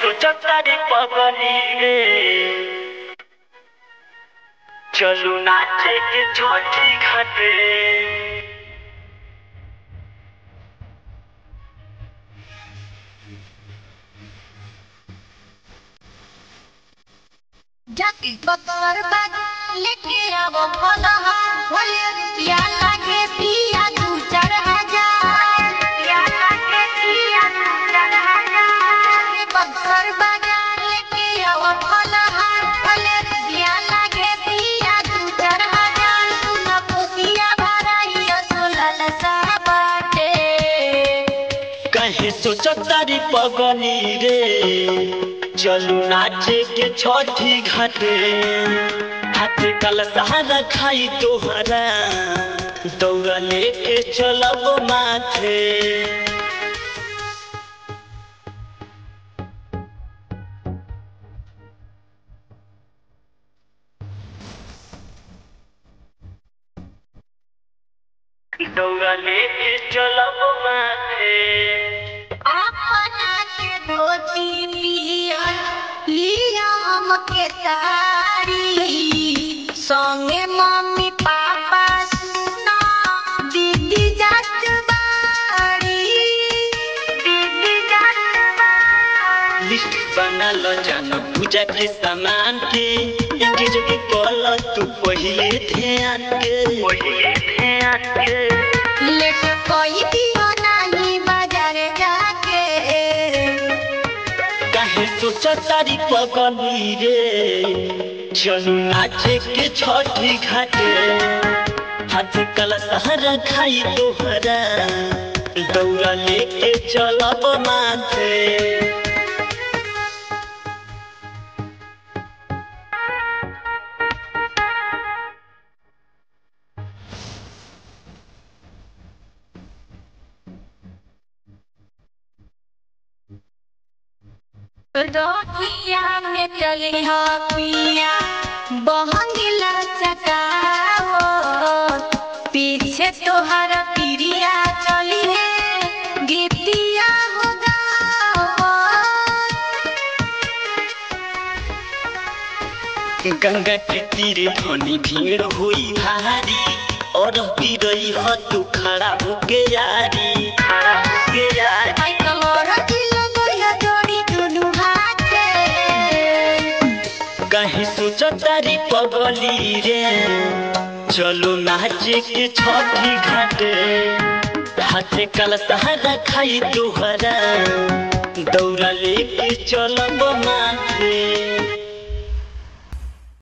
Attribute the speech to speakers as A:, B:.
A: सोचा तारी पगली रे चलू नाचे के छठी घाटे
B: जाके बतर बाग लेके आवो फलहा भले रुपया लागे पिया 2-4 हजार रुपया लागे पिया 2-4 हजार बतर बाग लेके आवो फलहा भले रुपया लागे पिया 2-4 हजार सुन खुशिया भराइयो सोलल सा बाटे
A: कहे सोचा तारी पगली रे चलू नाचे के छठी घाटे हाथ कल सहारा खाई तोहरा दौड़ा लेके चलब माथे दौड़ा लेके चलब माथे
B: अपना के धोती लिया हमके तारी संगे मम्मी पापा सुना दीदी जात बाड़ी
A: लिस्ट बना लो जानो पूजा के सामान के एक जगह कॉल तू पहले ध्यान के
B: लेट कोई दियो नहीं बाजार जाके
A: कहे सोचा तारी पगली रे चलू नाचे के छठी घाटे हाथ कल सहारा खाई तोहरा दौड़ा लेके चलब माथे
B: रोटिया में चली हो पिया बहंगिला चकाओ पीछे तोहर पिरिया चली है गिफ्टिया होगा
A: गंगा के तीरे धनी भीड़ हुई भारी और पीरई हो तू खड़ा होके यारी कहीं सोचा तारी पगली रे चलो नाचे के छठी घाटे हाथे कल सहारा खाई तोहरा दौड़ा लेके चलब माथे